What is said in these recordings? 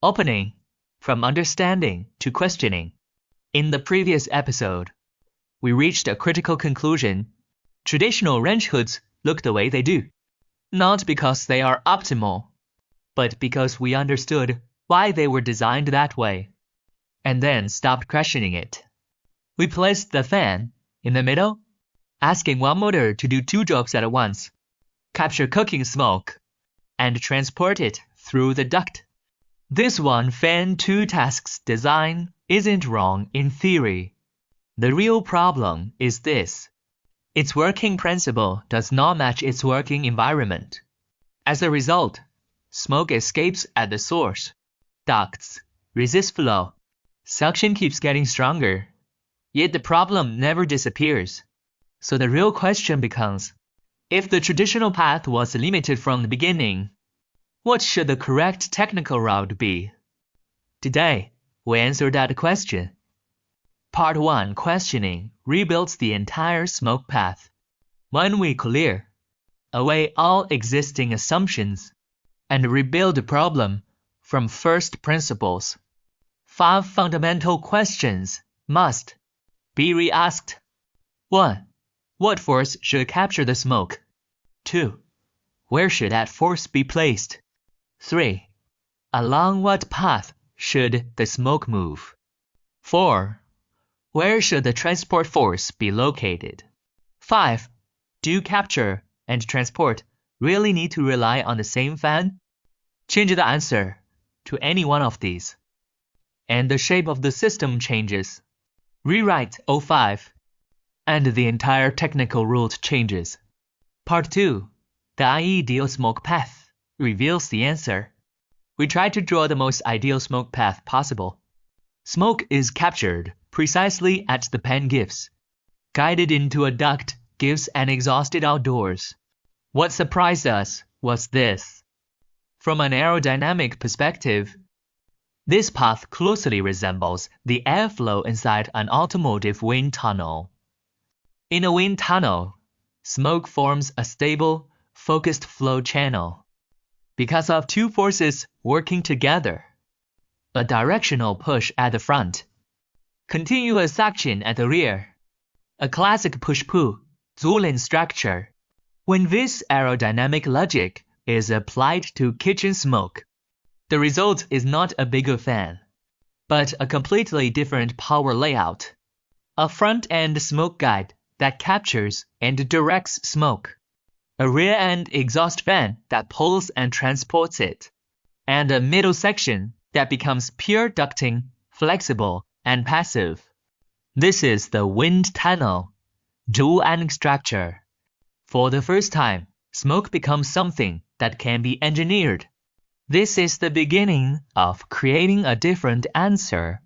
Opening, from understanding to questioning. In the previous episode, we reached a critical conclusion. Traditional wrench hoods look the way they do, not because they are optimal, but because we understood why they were designed that way, and then stopped questioning it. We placed the fan in the middle, asking one motor to do two jobs at once: capture cooking smoke and transport it through the duct. This one fan two tasks design isn't wrong in theory. The real problem is this: its working principle does not match its working environment. As a result, smoke escapes at the source. Ducts resist flow. Suction keeps getting stronger. Yet the problem never disappears. So the real question becomes, if the traditional path was limited from the beginning, what should the correct technical route be? Today, we answer that question. Part 1, questioning, rebuilds the entire smoke path. When we clear away all existing assumptions and rebuild the problem from first principles, 5 fundamental questions must be re-asked. 1. What force should capture the smoke? 2. Where should that force be placed? 3. Along what path should the smoke move? 4. Where should the transport force be located? 5. Do capture and transport really need to rely on the same fan? Change the answer to any one of these, and the shape of the system changes. Rewrite 05, and the entire technical route changes. Part 2, the ideal smoke path, reveals the answer. We try to draw the most ideal smoke path possible. Smoke is captured precisely as the pan gives. Guided into a duct gives an exhausted outdoors. What surprised us was this. From an aerodynamic perspective, this path closely resembles the airflow inside an automotive wind tunnel. In a wind tunnel, smoke forms a stable, focused flow channel because of two forces working together: a directional push at the front, continuous suction at the rear, a classic push-pull Zulin structure. When this aerodynamic logic is applied to kitchen smoke, the result is not a bigger fan, but a completely different power layout. A front-end smoke guide that captures and directs smoke, a rear-end exhaust fan that pulls and transports it, and a middle section that becomes pure ducting, flexible, and passive. This is the wind tunnel, dual-end structure. For the first time, smoke becomes something that can be engineered. This is the beginning of creating a different answer.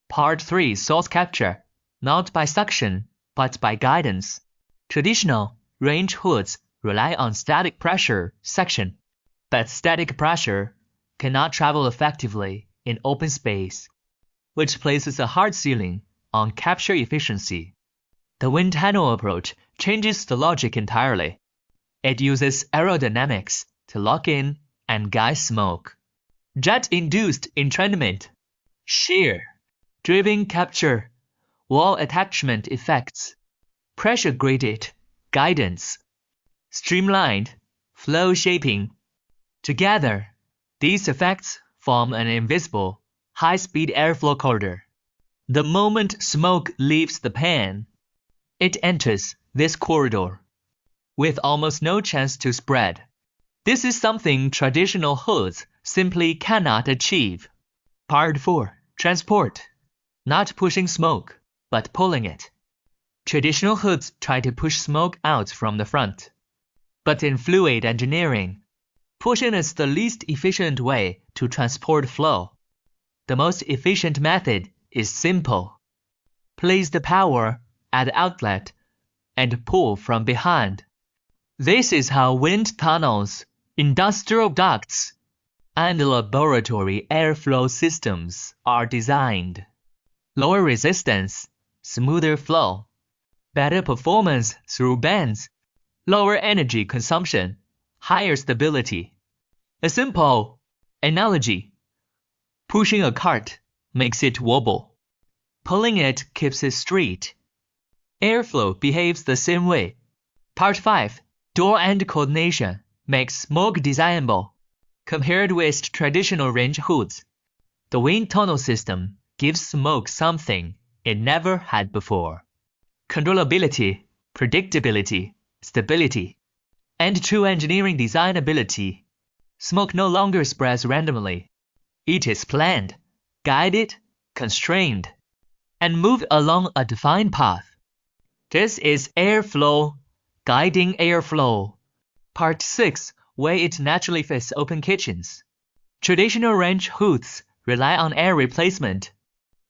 Part 3, source capture, not by suction, but by guidance. Traditional range hoods rely on static pressure suction, but static pressure cannot travel effectively in open space, which places a hard ceiling on capture efficiency. The wind tunnel approach changes the logic entirely. It uses aerodynamics to lock in and guide smoke. Jet-induced entrainment, shear, driven capture, wall attachment effects, pressure-graded guidance, streamlined flow shaping. Together, these effects form an invisible, high-speed airflow corridor. The moment smoke leaves the pan, it enters this corridor with almost no chance to spread. This is something traditional hoods simply cannot achieve. Part 4, transport, not pushing smoke, but pulling it. Traditional hoods try to push smoke out from the front. But in fluid engineering, pushing is the least efficient way to transport flow. The most efficient method is simple. Place the power at the outlet and pull from behind. This is how wind tunnels, industrial ducts, and laboratory airflow systems are designed. Lower resistance, smoother flow, better performance through bends, lower energy consumption, higher stability. A simple analogy: Pushing a cart makes it wobble. Pulling it keeps it straight. Airflow behaves the same way. Part 5. Door-end coordination makes smoke desirable. Compared with traditional range hoods, the wind tunnel system gives smoke something it never had before. Controllability, predictability, stability, and true engineering design ability. Smoke no longer spreads randomly. It is planned, guided, constrained, and moved along a defined path. This is airflow, guiding airflow. Part 6. Way it naturally fits open kitchens. Traditional range hoods rely on air replacement.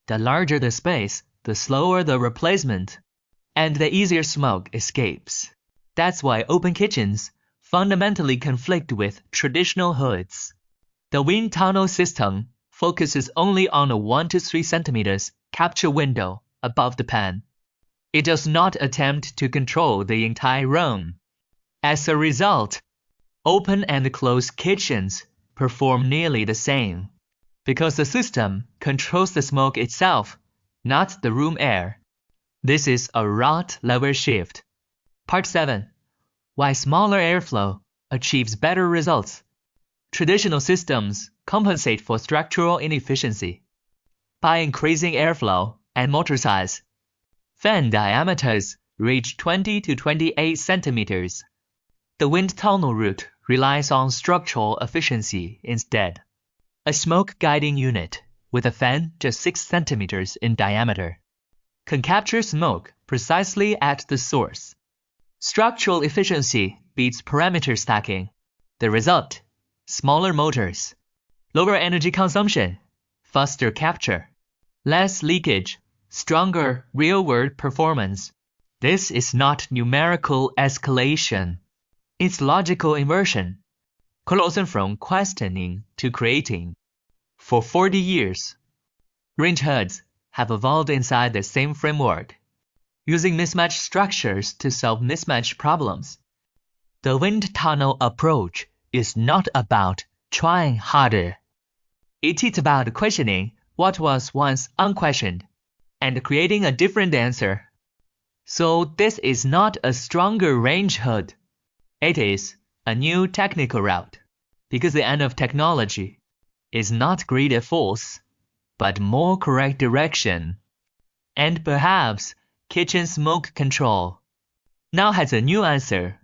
The larger the space, the slower the replacement, and the easier smoke escapes. That's why open kitchens fundamentally conflict with traditional hoods. The wind tunnel system focuses only on a 1 to 3 centimeters capture window above the pan. It does not attempt to control the entire room. As a result, open and closed kitchens perform nearly the same, because the system controls the smoke itself, not the room air. This is a rot level shift. Part 7. Why smaller airflow achieves better results. Traditional systems compensate for structural inefficiency by increasing airflow and motor size. Fan diameters reach 20 to 28 centimeters. The wind tunnel route relies on structural efficiency instead. A smoke guiding unit with a fan just 6 centimeters in diameter can capture smoke precisely at the source. Structural efficiency beats parameter stacking. The result: smaller motors, lower energy consumption, faster capture, less leakage, stronger real-world performance. This is not numerical escalation. It's logical inversion, closing from questioning to creating. For 40 years, range hoods have evolved inside the same framework, using mismatched structures to solve mismatched problems. The wind tunnel approach is not about trying harder. It is about questioning what was once unquestioned and creating a different answer. So this is not a stronger range hood. It is a new technical route, because the end of technology is not greater force, but more correct direction. And perhaps kitchen smoke control now has a new answer